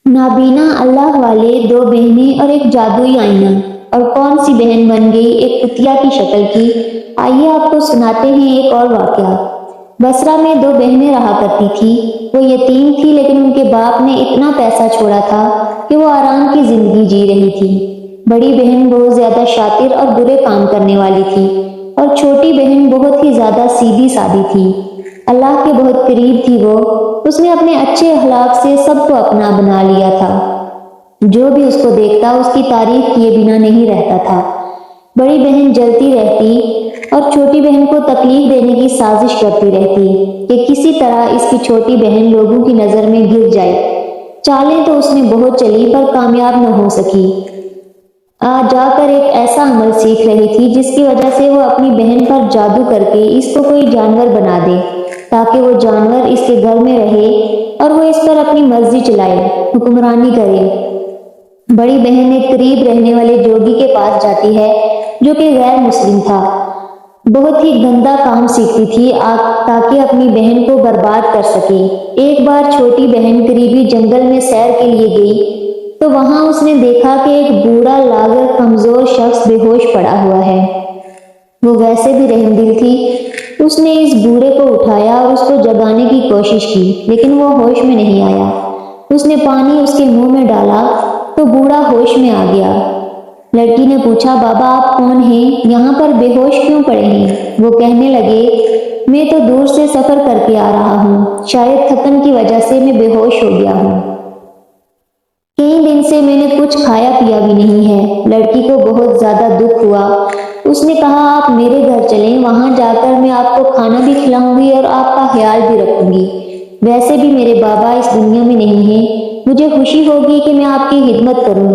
نابینا اللہ والے، دو بہنیں اور ایک جادوئی آئینہ، اور کون سی بہن بن گئی ایک کتیا کی شکل کی۔ آئیے آپ کو سناتے ہیں ایک اور واقعہ۔ بصرہ میں دو بہنیں رہا کرتی تھی۔ وہ یتیم تھی، لیکن ان کے باپ نے اتنا پیسہ چھوڑا تھا کہ وہ آرام کی زندگی جی رہی تھی۔ بڑی بہن بہت زیادہ شاطر اور برے کام کرنے والی تھی، اور چھوٹی بہن بہت ہی زیادہ سیدھی سادی تھی۔ اللہ کے بہت قریب تھی وہ۔ اس نے اپنے اچھے اخلاق سے سب کو اپنا بنا لیا تھا۔ جو بھی اس کو دیکھتا اس کی تعریف کیے بنا نہیں رہتا تھا۔ بڑی بہن جلتی رہتی اور چھوٹی بہن کو تکلیف دینے کی سازش کرتی رہتی کہ کسی طرح اس کی چھوٹی بہن لوگوں کی نظر میں گر جائے۔ چالیں تو اس نے بہت چلی پر کامیاب نہ ہو سکی۔ جا کر ایک ایسا عمل سیکھ رہی تھی جس کی وجہ سے وہ اپنی بہن پر جادو کر کے اس کو کوئی جانور بنا دے، تاکہ وہ جانور اس کے گھر میں رہے اور وہ اس پر اپنی مرضی چلائے، حکمرانی کرے۔ بڑی بہن ایک قریب رہنے والے جوگی کے پاس جاتی ہے جو کہ غیر مسلم تھا۔ بہت ہی گندا کام سیکھتی تھی تاکہ اپنی بہن کو برباد کر سکے۔ ایک بار چھوٹی بہن قریبی جنگل میں سیر کے لیے گئی تو وہاں اس نے دیکھا کہ ایک بوڑھا لاغر کمزور شخص بے ہوش پڑا ہوا ہے۔ وہ ویسے بھی رحم دل تھی۔ اس نے اس بوڑھے کو اٹھایا اور اس کو جگانے کی کوشش کی، لیکن وہ ہوش میں نہیں آیا۔ اس نے پانی اس کے منہ میں ڈالا تو بوڑھا ہوش میں آ گیا۔ لڑکی نے پوچھا، بابا آپ کون ہیں؟ یہاں پر بے ہوش کیوں پڑے ہیں؟ وہ کہنے لگے، میں تو دور سے سفر کر کے آ رہا ہوں، شاید تھکن کی وجہ سے میں بے ہوش ہو گیا ہوں۔ کئی دن سے میں نے کچھ کھایا پیا بھی نہیں ہے۔ لڑکی کو بہت زیادہ دکھ ہوا۔ اس نے کہا، آپ میرے گھر چلیں، وہاں جا کر میں آپ کو کھانا بھی کھلاؤں گی اور آپ کا خیال بھی رکھوں گی۔ ویسے بھی میرے بابا اس دنیا میں نہیں ہیں، مجھے خوشی ہوگی کہ میں آپ کی خدمت کروں۔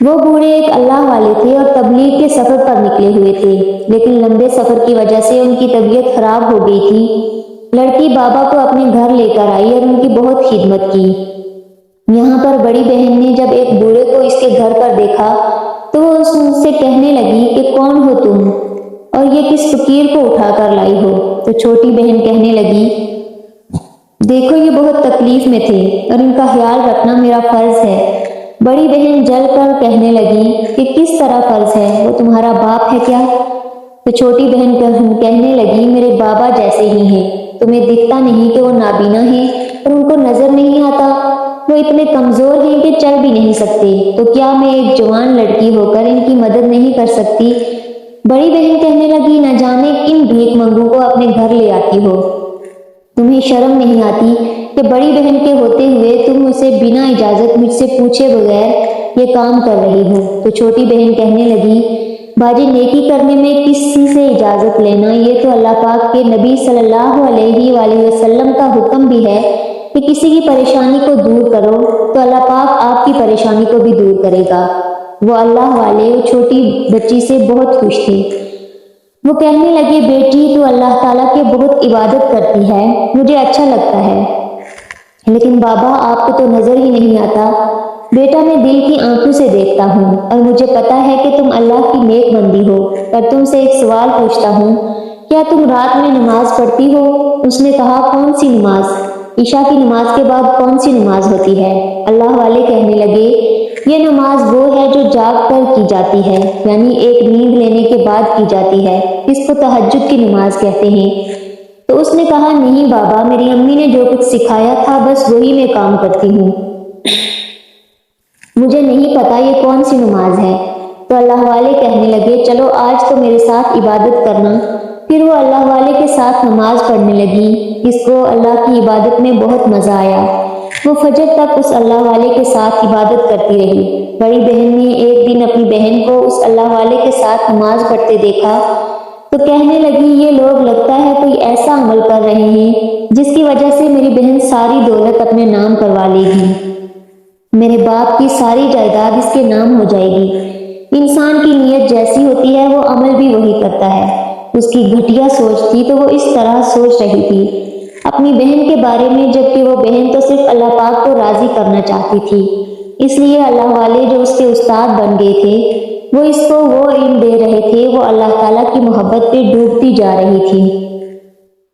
وہ بوڑھے ایک اللہ والے تھے اور تبلیغ کے سفر پر نکلے ہوئے تھے، لیکن لمبے سفر کی وجہ سے ان کی طبیعت خراب ہو گئی تھی۔ لڑکی بابا کو اپنے گھر لے کر آئی اور ان کی بہت خدمت کی۔ یہاں پر بڑی بہن نے جب ایک بوڑھے کو اس کے گھر پر دیکھا تو وہ اس سے کہنے لگی کہ کون ہو تم اور یہ کس فقیر کو اٹھا کر لائی ہو؟ تو چھوٹی بہن کہنے لگی، دیکھو یہ بہت تکلیف میں تھے اور ان کا خیال رکھنا میرا فرض ہے۔ بڑی بہن جل کر کہنے لگی کہ کس طرح فرض ہے؟ وہ تمہارا باپ ہے کیا؟ تو چھوٹی بہن کہنے لگی، میرے بابا جیسے ہی ہیں۔ تمہیں دکھتا نہیں کہ وہ نابینا ہیں اور ان کو نظر نہیں آتا؟ وہ اتنے کمزور ہیں کہ چل بھی نہیں سکتے، تو کیا میں ایک جوان لڑکی ہو کر ان کی مدد نہیں کر سکتی؟ بڑی بہن کہنے لگی، نہ جانے کن بھیک منگوں کو اپنے گھر لے آتی ہو۔ تمہیں شرم نہیں آتی کہ بڑی بہن کے ہوتے ہوئے تم اسے بنا اجازت مجھ سے پوچھے بغیر یہ کام کر رہی ہو؟ تو چھوٹی بہن کہنے لگی، باجی نیکی کرنے میں کسی سے اجازت لینا یہ تو اللہ پاک کے نبی صلی اللہ علیہ وآلہ وسلم کا حکم بھی ہے کہ کسی کی پریشانی کو دور کرو تو اللہ پاک آپ کی پریشانی کو بھی دور کرے گا۔ وہ اللہ والے وہ چھوٹی بچی سے بہت خوش تھے۔ وہ کہنے لگے، بیٹی تو اللہ تعالیٰ کی بہت عبادت کرتی ہے، مجھے اچھا لگتا ہے، لیکن بابا آپ کو تو نظر ہی نہیں آتا۔ بیٹا میں دل کی آنکھوں سے دیکھتا ہوں اور مجھے پتا ہے کہ تم اللہ کی نیک بندی ہو، پر تم سے ایک سوال پوچھتا ہوں، کیا تم رات میں نماز پڑھتی ہو؟ اس نے کہا، کون سی نماز؟ عشاء کی نماز کے بعد کون سی نماز ہوتی ہے؟ اللہ والے کہنے لگے، یہ نماز وہ ہے جو جاگ کر کی جاتی ہے، یعنی ایک نیند لینے کے بعد کی جاتی ہے، اس کو تہجد کی نماز کہتے ہیں۔ تو اس نے کہا، نہیں بابا، میری امی نے جو کچھ سکھایا تھا بس وہی میں کام کرتی ہوں، مجھے نہیں پتا یہ کون سی نماز ہے۔ تو اللہ والے کہنے لگے، چلو آج تو میرے ساتھ عبادت کرنا۔ پھر وہ اللہ والے کے ساتھ نماز پڑھنے لگی۔ اس کو اللہ کی عبادت میں بہت مزہ آیا۔ وہ فجر تک اس اللہ والے کے ساتھ عبادت کرتی رہی۔ بڑی بہن نے ایک دن اپنی بہن کو اس اللہ والے کے ساتھ نماز پڑھتے دیکھا تو کہنے لگی، یہ لوگ لگتا ہے کوئی ایسا عمل کر رہے ہیں جس کی وجہ سے میری بہن ساری دولت اپنے نام کروا لے گی، میرے باپ کی ساری جائیداد اس کے نام ہو جائے گی۔ انسان کی نیت جیسی ہوتی ہے وہ عمل بھی وہی کرتا ہے۔ اس کی گھٹیا سوچ تھی تو وہ اس طرح سوچ رہی تھی اپنی بہن کے بارے میں، جبکہ وہ بہن تو صرف اللہ پاک کو راضی کرنا چاہتی تھی۔ اس لیے اللہ والے جو اس کے استاد بن گئے تھے وہ اس کو وہ علم دے رہے تھے، وہ اللہ تعالیٰ کی محبت پہ ڈوبتی جا رہی تھی۔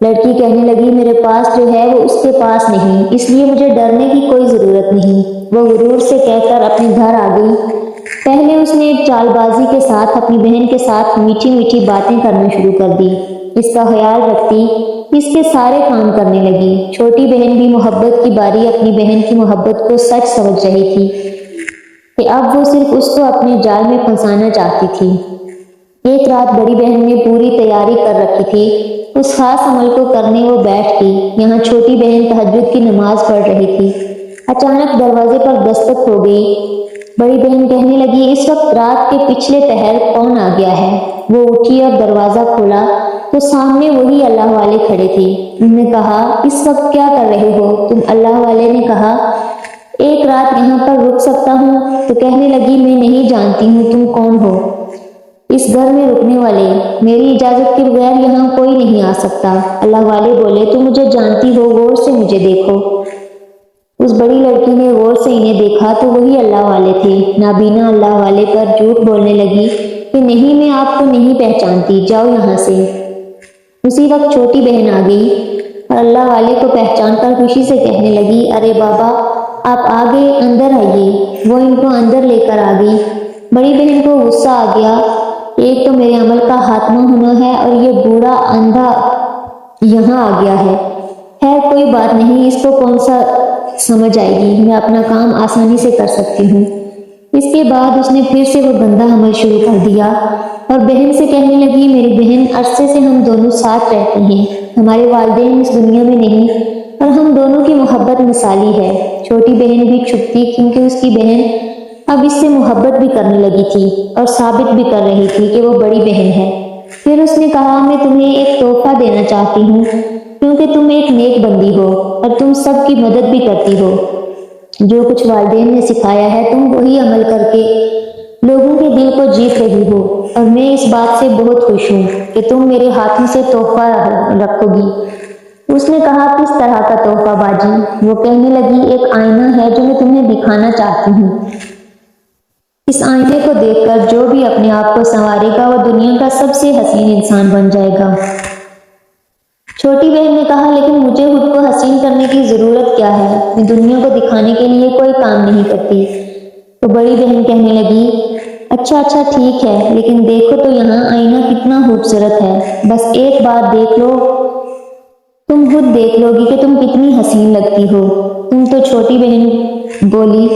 لڑکی کہنے لگی میرے پاس جو ہے وہ اس کے پاس نہیں، اس لیے مجھے ڈرنے کی کوئی ضرورت نہیں۔ وہ غرور سے کہہ کر اپنے گھر آ گئی۔ پہلے اس نے ایک چال بازی کے ساتھ اپنی بہن کے ساتھ میٹھی میٹھی باتیں کرنا شروع کر دی۔ اس کا خیال رکھتی، اس کے سارے کام کرنے لگی۔ چھوٹی بہن بھی محبت کی باری اپنی بہن کی محبت کو سچ سمجھ رہی تھی کہ اب وہ صرف اس کو اپنے جال میں پھنسانا چاہتی تھی۔ ایک رات بڑی بہن نے پوری تیاری کر رکھی تھی، اس خاص عمل کو کرنے وہ بیٹھ گئی۔ یہاں چھوٹی بہن تہجد کی نماز پڑھ رہی تھی۔ اچانک دروازے پر دستک ہو گئی۔ بڑی بہن کہنے لگی اس وقت رات کے پچھلے پہر کون آ گیا ہے؟ وہ اٹھی اور دروازہ کھولا تو سامنے وہی اللہ والے کھڑے تھے۔ انہوں نے کہا اس وقت کیا کر رہے ہو تم؟ اللہ والے نے کہا ایک رات یہاں پر رک سکتا ہوں؟ تو کہنے لگی میں نہیں جانتی ہوں تم کون ہو اس گھر میں رکنے والے، میری اجازت کے بغیر یہاں کوئی نہیں آ سکتا۔ اللہ والے بولے تم مجھے جانتی ہو، غور سے مجھے دیکھو۔ اس بڑی لڑکی نے غور سے انہیں دیکھا تو وہی اللہ والے تھے۔ نابینا اللہ والے پر جھوٹ بولنے لگی کہ نہیں میں آپ کو نہیں پہچانتی، جاؤ یہاں سے۔ اسی وقت چھوٹی بہن آ گئی اور اللہ والے کو پہچان کر خوشی سے کہنے لگی ارے بابا آپ آ گئے، اندر آئیے۔ وہ ان کو اندر لے کر آ گئی۔ بڑی بہن کو غصہ آ گیا، ایک تو میرے عمل کا خاتمہ ہونا ہے اور یہ بوڑھا اندھا یہاں آ گیا ہے۔ خیر کوئی بات نہیں، اس کو کون سا سمجھ آئے گی، میں اپنا کام آسانی سے کر سکتی ہوں۔ اس کے بعد اس نے پھر سے وہ گندا عمل شروع کر دیا اور بہن سے کہنے لگی میری بہن عرصے سے ہم دونوں ساتھ رہتے ہیں، ہمارے والدین اس دنیا میں نہیں اور ہم دونوں کی محبت مثالی ہے۔ چھوٹی بہن بھی چپ تھی کیونکہ اس کی بہن اب اس سے محبت بھی کرنے لگی تھی اور ثابت بھی کر رہی تھی کہ وہ بڑی بہن ہے۔ پھر اس نے کہا میں تمہیں ایک تحفہ دینا چاہتی ہوں کیونکہ تم ایک نیک بندی ہو اور تم سب کی مدد بھی کرتی ہو۔ جو کچھ والدین نے سکھایا ہے تم وہی عمل کر کے لوگوں کے دل کو جیت رہی ہو اور میں اس بات سے بہت خوش ہوں کہ تم میرے ہاتھوں سے تحفہ رکھو گی۔ اس نے کہا کس طرح کا تحفہ باجی؟ وہ کہنے لگی ایک آئینہ ہے جو میں تمہیں دکھانا چاہتی ہوں۔ اس آئینے کو دیکھ کر جو بھی اپنے آپ کو سنوارے گا وہ دنیا کا سب سے حسین انسان بن جائے گا۔ چھوٹی بہن نے کہا لیکن مجھے خود کو حسین کرنے کی ضرورت کیا ہے، میں دنیا کو دکھانے کے لیے کوئی کام نہیں کرتی۔ تو بڑی بہن کہنے لگی اچھا ٹھیک ہے، لیکن دیکھو تو یہاں آئینہ کتنا خوبصورت ہے، بس ایک بار دیکھ لو، تم خود دیکھ لو گی کہ تم کتنی حسین لگتی ہو۔ تم تو چھوٹی بہن بولی۔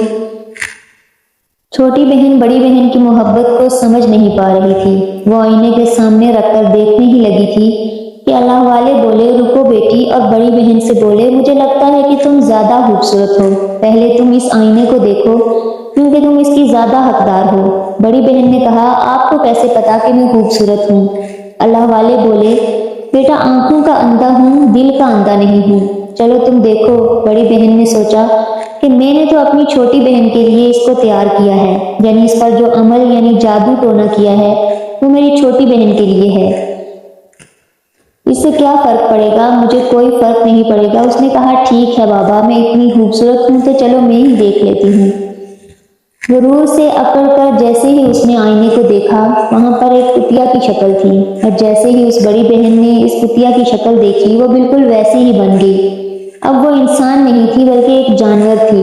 چھوٹی بہن بڑی بہن کی محبت کو سمجھ نہیں پا رہی تھی۔ وہ آئینے کے سامنے رکھ کر دیکھنے ہی لگی تھی کہ اللہ والے بولے رکو بیٹی، اور بڑی بہن سے بولے مجھے لگتا ہے کہ تم زیادہ خوبصورت ہو، پہلے تم اس آئینے کو دیکھو کیونکہ تم اس کی زیادہ حقدار ہو۔ بڑی بہن نے کہا آپ کو کیسے پتا کہ میں خوبصورت ہوں؟ اللہ والے بولے بیٹا آنکھوں کا اندھا ہوں، دل کا اندھا نہیں ہوں، چلو تم دیکھو۔ بڑی بہن نے سوچا کہ میں نے تو اپنی چھوٹی بہن کے لیے اس کو تیار کیا ہے، یعنی اس پر جو عمل یعنی جادو ٹونا کیا ہے وہ میری چھوٹی بہن کے لیے ہے، اس سے کیا فرق پڑے گا؟ مجھے کوئی فرق نہیں پڑے گا۔ اس نے کہا ٹھیک ہے بابا، میں اتنی خوبصورت ہوں تو چلو میں ہی دیکھ لیتی ہوں۔ غرور سے اکڑ کر جیسے ہی اس نے آئینے کو دیکھا وہاں پر ایک کتیا کی شکل تھی، اور جیسے ہی اس بڑی بہن نے اس کتیا کی شکل دیکھی وہ بالکل ویسی ہی بن گئی۔ اب وہ انسان نہیں تھی بلکہ ایک جانور تھی۔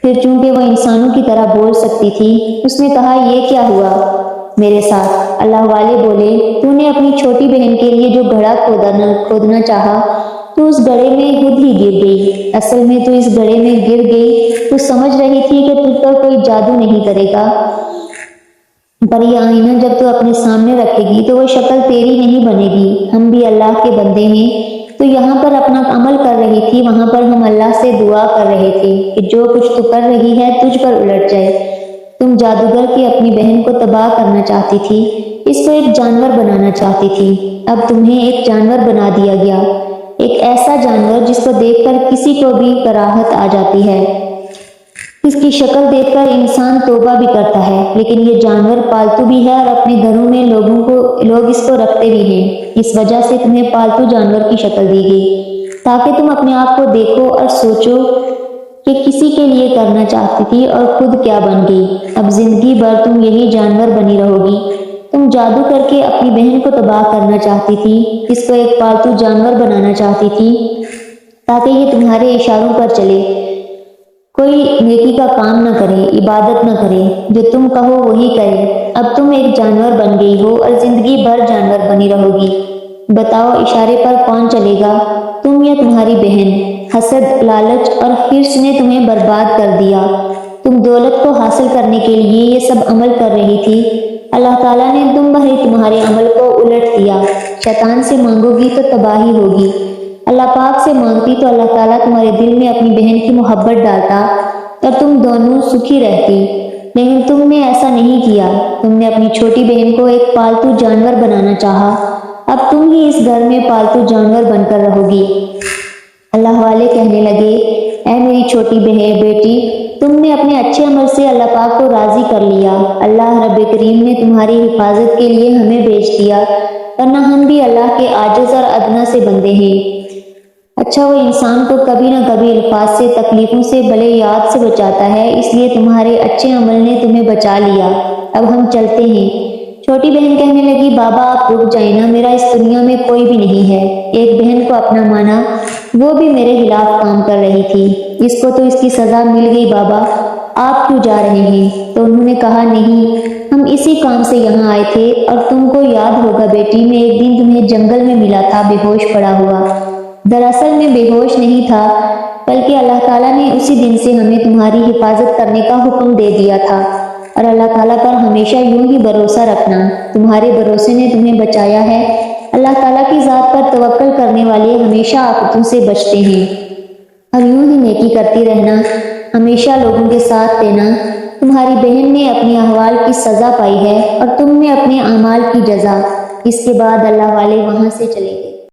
پھر چونکہ وہ انسانوں کی طرح بول سکتی تھی اس نے کہا یہ کیا ہوا میرے ساتھ؟ اللہ والے بولے تو نے اپنی چھوٹی بہن کے لیے جو گڑھا کھودنا چاہا تو اس گڑھے میں خود ہی گر گئی۔ اصل میں تو اس گڑھے میں گر گئی تو سمجھ رہی تھی کہ تجھ پر کوئی جادو نہیں کرے گا، پر یہ آئینہ جب تو اپنے سامنے رکھے گی تو وہ شکل تیری نہیں بنے گی۔ ہم بھی اللہ کے بندے ہیں، تو یہاں پر اپنا عمل کر رہی تھی، وہاں پر ہم اللہ سے دعا کر رہے تھے کہ جو کچھ تو کر رہی ہے تجھ پر الٹ جائے۔ تم جادوگر کی اپنی بہن کو تباہ کرنا چاہتی تھی، اس کو ایک جانور بنانا چاہتی تھی، اب تمہیں ایک جانور بنا دیا گیا، ایک ایسا جانور جس کو دیکھ کر کسی کو بھی کراہت آ جاتی ہے، اس کی شکل دیکھ کر انسان توبہ بھی کرتا ہے، لیکن یہ جانور پالتو بھی ہے اور اپنے گھروں میں لوگ اس کو رکھتے بھی ہیں۔ اس وجہ سے تمہیں پالتو جانور کی شکل دی گئی تاکہ تم اپنے آپ کو دیکھو اور سوچو کہ کسی کے لیے کرنا چاہتی تھی اور خود کیا بن گئی۔ اب زندگی بھر تم یہی جانور بنی رہو گی، تم جادو کر کے اپنی بہن کو تباہ کرنا چاہتی تھی، اس کو ایک پالتو جانور بنانا چاہتی تھی تاکہ یہ تمہارے اشاروں پر چلے، کوئی نیکی کا کام نہ کرے، عبادت نہ کرے، جو تم کہو وہی کرے۔ اب تم ایک جانور بن گئی ہو اور زندگی بھر جانور بنی رہو گی۔ بتاؤ اشارے پر کون چلے گا، تم یا تمہاری بہن؟ حسد، لالچ اور حرص نے تمہیں برباد کر دیا۔ تم دولت کو حاصل کرنے کے لیے یہ سب عمل کر رہی تھی، اللہ تعالیٰ نے تمہارے عمل کو الٹ دیا۔ شیطان سے مانگو گی تو تباہی ہوگی، اللہ پاک سے مانگتی تو اللہ تعالیٰ تمہارے دل میں اپنی بہن کی محبت ڈالتا اور تم دونوں سکھی رہتی، لیکن تم نے ایسا نہیں کیا۔ تم نے اپنی چھوٹی بہن کو ایک پالتو جانور بنانا چاہا، اب تم ہی اس گھر میں پالتو جانور بن کر رہو گی۔ اللہ والے کہنے لگے، اے میری چھوٹی بہن بیٹی، تم نے اپنے اچھے عمل سے اللہ پاک کو راضی کر لیا۔ اللہ رب کریم نے تمہاری حفاظت کے لیے ہمیں بھیج دیا، ورنہ ہم بھی اللہ کے عاجز اور ادنا سے بندے ہیں۔ اچھا، وہ انسان کو کبھی نہ کبھی الفاظ سے، تکلیفوں سے، بلے یاد سے بچاتا ہے، اس لیے تمہارے اچھے عمل نے تمہیں بچا لیا۔ اب ہم چلتے ہیں۔ چھوٹی بہن کہنے لگی، بابا آپ رک جائیں نا، میرا اس دنیا میں کوئی بھی نہیں ہے۔ ایک بہن کو اپنا مانا، وہ بھی میرے خلاف کام کر رہی تھی، اس کو تو اس کی سزا مل گئی، بابا آپ کیوں جا رہے ہیں؟ تو انہوں نے کہا، نہیں، ہم اسی کام سے یہاں آئے تھے، اور تم کو یاد ہوگا بیٹی، میں ایک دن تمہیں جنگل میں ملا تھا بے ہوش پڑا ہوا۔ دراصل میں بے ہوش نہیں تھا، بلکہ اللہ تعالیٰ نے اسی دن سے ہمیں تمہاری حفاظت کرنے کا حکم دے دیا تھا، اور اللہ تعالیٰ پر ہمیشہ یوں ہی بھروسہ رکھنا، تمہارے بھروسے نے تمہیں بچایا ہے۔ اللہ تعالیٰ کی ذات پر توکل کرنے والے ہمیشہ آفتوں سے بچتے ہیں، اور یوں ہی نیکی کرتی رہنا، ہمیشہ لوگوں کے ساتھ دینا۔ تمہاری بہن نے اپنے احوال کی سزا پائی ہے، اور تم نے اپنے اعمال کی جزا۔ اس کے بعد اللہ والے وہاں سے چلے گئے۔